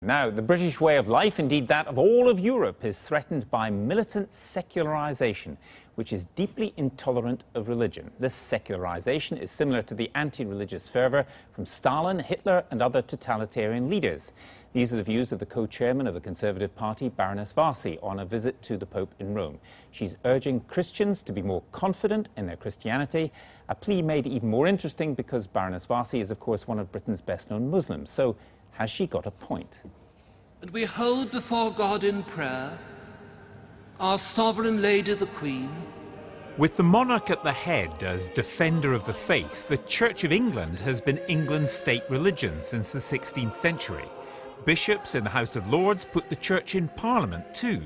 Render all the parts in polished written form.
Now, the British way of life, indeed that of all of Europe, is threatened by militant secularisation, which is deeply intolerant of religion. This secularisation is similar to the anti-religious fervour from Stalin, Hitler and other totalitarian leaders. These are the views of the co-chairman of the Conservative Party, Baroness Warsi, on a visit to the Pope in Rome. She's urging Christians to be more confident in their Christianity, a plea made even more interesting because Baroness Warsi is, of course, one of Britain's best-known Muslims. So, has she got a point? And we hold before God in prayer our sovereign lady, the Queen. With the monarch at the head as defender of the faith, the Church of England has been England's state religion since the 16th century. Bishops in the House of Lords put the Church in Parliament too.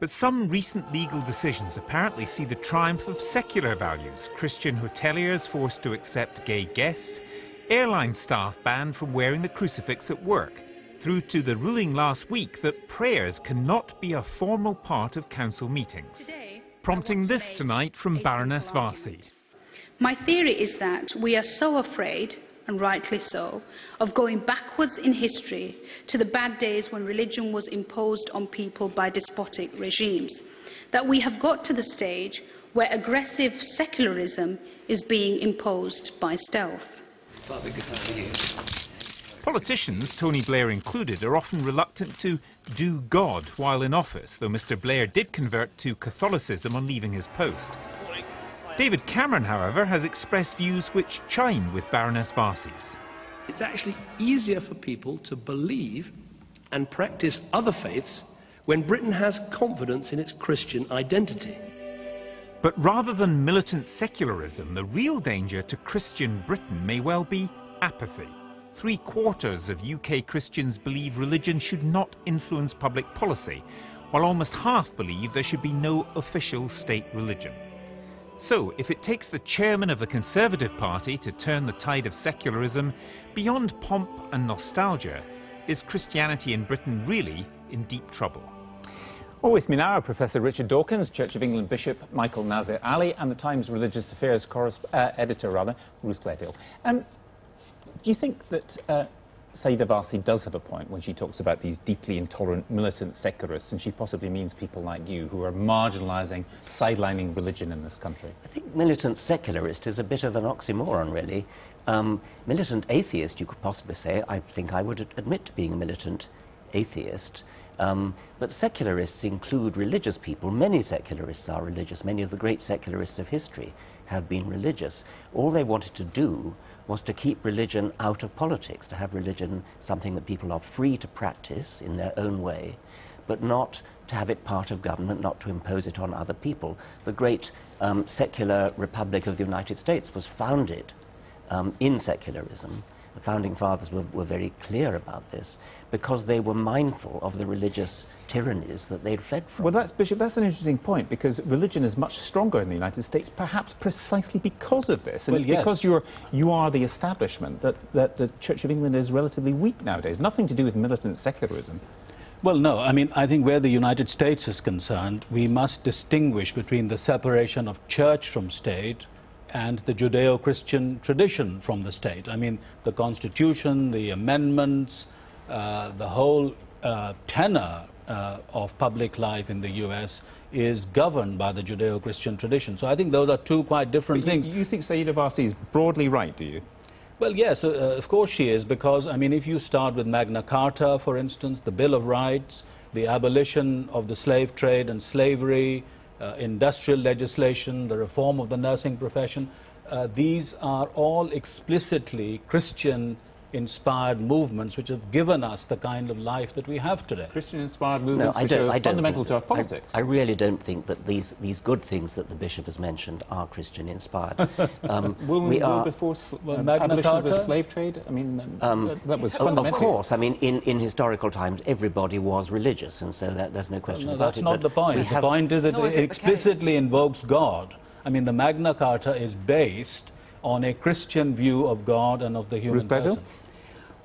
But some recent legal decisions apparently see the triumph of secular values. Christian hoteliers forced to accept gay guests, airline staff banned from wearing the crucifix at work, through to the ruling last week that prayers cannot be a formal part of council meetings. Prompting this tonight from Baroness Warsi. My theory is that we are so afraid, and rightly so, of going backwards in history to the bad days when religion was imposed on people by despotic regimes, that we have got to the stage where aggressive secularism is being imposed by stealth. Father, good to see you. Politicians, Tony Blair included, are often reluctant to do God while in office, though Mr Blair did convert to Catholicism on leaving his post. David Cameron, however, has expressed views which chime with Baroness Warsi's. It's actually easier for people to believe and practice other faiths when Britain has confidence in its Christian identity. But rather than militant secularism, the real danger to Christian Britain may well be apathy. 3/4 of UK Christians believe religion should not influence public policy, while almost half believe there should be no official state religion. So, if it takes the chairman of the Conservative Party to turn the tide of secularism, beyond pomp and nostalgia, is Christianity in Britain really in deep trouble? Well, with me now are Professor Richard Dawkins, Church of England Bishop Michael Nazir Ali, and the Times Religious Affairs editor, Ruth Gledhill. Do you think that Sayeeda Warsi does have a point when she talks about these deeply intolerant militant secularists, and she possibly means people like you who are marginalising, sidelining religion in this country? I think militant secularist is a bit of an oxymoron, really. Militant atheist, you could possibly say. I think I would admit to being a militant atheist. But secularists include religious people. Many secularists are religious. Many of the great secularists of history have been religious. All they wanted to do was to keep religion out of politics, to have religion something that people are free to practice in their own way, but not to have it part of government, not to impose it on other people. The great secular Republic of the United States was founded in secularism. The Founding Fathers were very clear about this because they were mindful of the religious tyrannies that they'd fled from. Well, Bishop, that's an interesting point, because religion is much stronger in the United States, perhaps precisely because of this. And well, it's yes. because you are the establishment that the Church of England is relatively weak nowadays. Nothing to do with militant secularism. Well, no. I mean, I think where the United States is concerned, we must distinguish between the separation of church from state and the Judeo-Christian tradition from the state. I mean, the Constitution, the amendments, the whole tenor of public life in the US is governed by the Judeo-Christian tradition. So I think those are two quite different things. You think Sayeeda Warsi is broadly right, do you? Well, yes, of course she is, because, I mean, if you start with Magna Carta, for instance, the Bill of Rights, the abolition of the slave trade and slavery, industrial legislation, the reform of the nursing profession, these are all explicitly Christian-inspired movements which have given us the kind of life that we have today. Christian-inspired movements which are fundamental to our politics. I really don't think that these good things that the Bishop has mentioned are Christian-inspired. Before abolition of the slave trade? I mean, that was fundamental. Of course. I mean, in historical times, everybody was religious, and so there's no question about it. That's not the point. The point is that it explicitly invokes God. I mean, the Magna Carta is based on a Christian view of God and of the human person.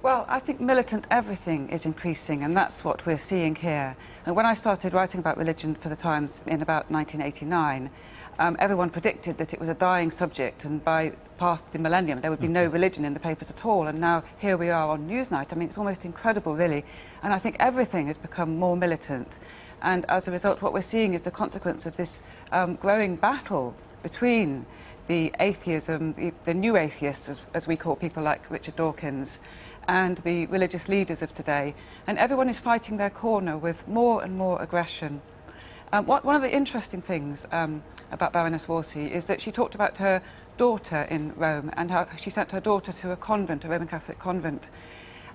Well, I think militant everything is increasing, and that's what we're seeing here. And when I started writing about religion for the Times in about 1989, everyone predicted that it was a dying subject, and by past the millennium there would be no religion in the papers at all, and now here we are on Newsnight. I mean, it's almost incredible, really, and I think everything has become more militant, and as a result what we're seeing is the consequence of this growing battle between the atheism, the new atheists, as we call people like Richard Dawkins, and the religious leaders of today, and everyone is fighting their corner with more and more aggression. One of the interesting things about Baroness Warsi is that she talked about her daughter in Rome and how she sent her daughter to a convent, a Roman Catholic convent.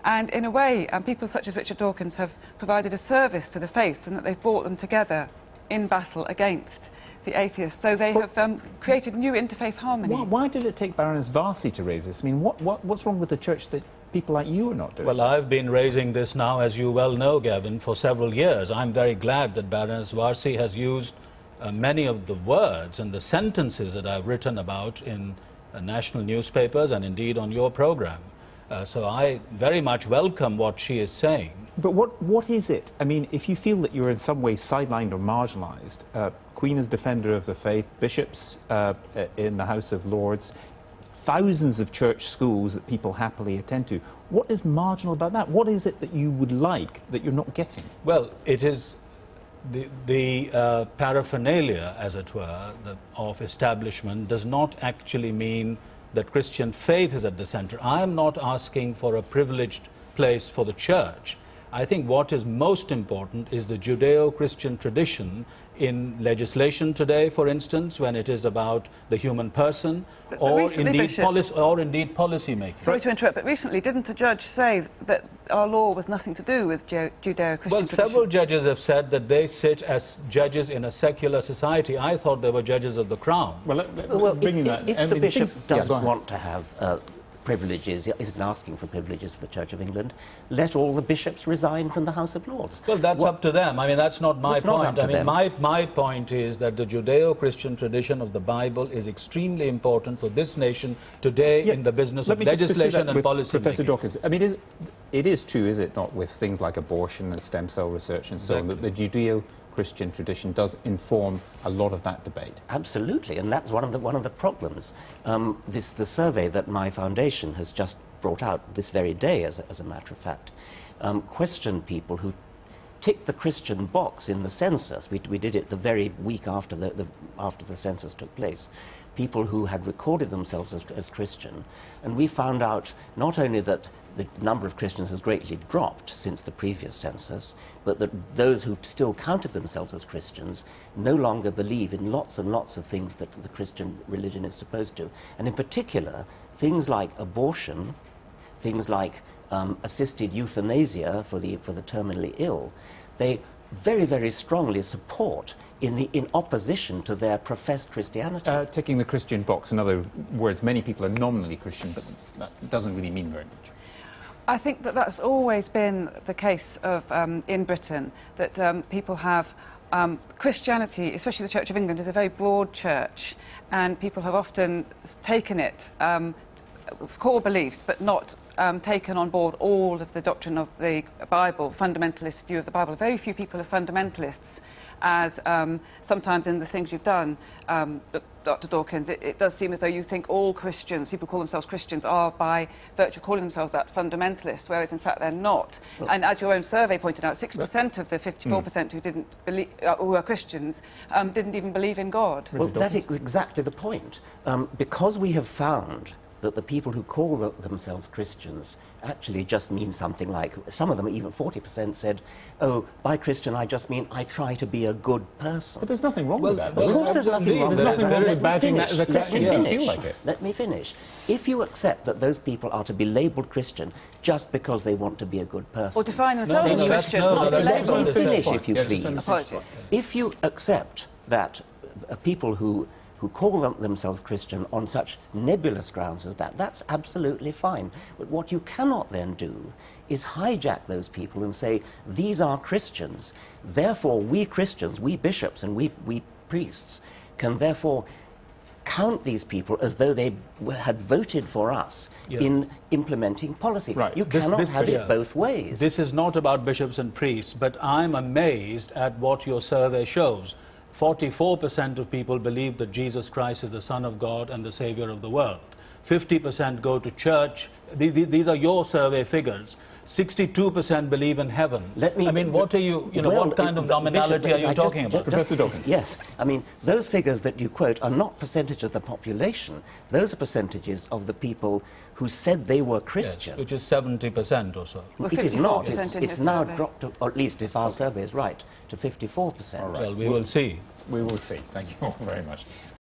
And in a way, people such as Richard Dawkins have provided a service to the faith, and that they've brought them together in battle against the atheists. So they have created new interfaith harmony. Why did it take Baroness Warsi to raise this? I mean, what's wrong with the church that people like you are not doing? Well, I've been raising this now, as you well know, Gavin, for several years. I'm very glad that Baroness Warsi has used many of the words and the sentences that I've written about in national newspapers and indeed on your program. So I very much welcome what she is saying. But what is it? I mean, if you feel that you're in some way sidelined or marginalised, Queen as Defender of the Faith, bishops in the House of Lords, thousands of church schools that people happily attend to. What is marginal about that? What is it that you would like that you're not getting? Well, it is the paraphernalia, as it were, of establishment does not actually mean that Christian faith is at the centre. I am not asking for a privileged place for the church. I think what is most important is the Judeo-Christian tradition in legislation today, for instance, when it is about the human person, or indeed policy making. Sorry to interrupt, but recently didn't a judge say that our law was nothing to do with Judeo-Christian tradition? Well, several judges have said that they sit as judges in a secular society. I thought they were judges of the Crown. Well, if the bishop doesn't want to have privileges, isn't asking for privileges for the Church of England, let all the bishops resign from the House of Lords. Well, that's up to them. I mean, that's not my point. I mean, my point is that the Judeo-Christian tradition of the Bible is extremely important for this nation today in the business of legislation and policy Professor making. Dawkins, I mean, it is true, is it not, with things like abortion and stem cell research and so on, that the Judeo-Christian tradition does inform a lot of that debate. Absolutely, and that's one of the problems. The survey that my foundation has just brought out this very day, as a matter of fact, questioned people who ticked the Christian box in the census. We did it the very week after the census took place. People who had recorded themselves as Christian, and we found out not only that the number of Christians has greatly dropped since the previous census, but that those who still counted themselves as Christians no longer believe in lots and lots of things that the Christian religion is supposed to. And in particular, things like abortion, things like assisted euthanasia for the terminally ill, they very, very strongly support in opposition to their professed Christianity. Ticking the Christian box, in other words, many people are nominally Christian, but that doesn't really mean very much. I think that that's always been the case in Britain, that people have Christianity, especially the Church of England, is a very broad church, and people have often taken it, core beliefs, but not taken on board all of the doctrine of the Bible, fundamentalist view of the Bible. Very few people are fundamentalists, as sometimes in the things you've done, Dr. Dawkins, it does seem as though you think all Christians, people who call themselves Christians, are by virtue of calling themselves that fundamentalist, whereas in fact they're not. Well, and as your own survey pointed out, 6% of the 54% who didn't believe, who are Christians, didn't even believe in God. Well, that is exactly the point. Because we have found that the people who call themselves Christians actually just mean something like, some of them, even 40%, said, oh, by Christian I just mean I try to be a good person. But there's nothing wrong with that. Of course there's nothing wrong with that. There's nothing wrong with badging that as a Christian. Let me finish. If you accept that those people are to be labelled Christian just because they want to be a good person... Or define themselves as Christian, not be labelled. Let me finish, if you please. Apologies. If you accept that people who call themselves Christian on such nebulous grounds as that, that's absolutely fine. But what you cannot then do is hijack those people and say, these are Christians, therefore we Christians, we bishops and we priests, can therefore count these people as though they had voted for us in implementing policy. Right. You cannot have it both ways. This is not about bishops and priests, but I'm amazed at what your survey shows. 44% of people believe that Jesus Christ is the Son of God and the Savior of the world. 50% go to church. These are your survey figures. 62% believe in heaven. I mean, what are you, what kind of nominality are you talking about? Professor Dawkins. Yes. I mean, those figures that you quote are not percentage of the population. Those are percentages of the people who said they were Christian. Yes, which is 70% or so. Well, it is not. It's now survey. dropped, to, or at least if our survey is right, to 54%. Well, we will see. We will see. Thank you all very much.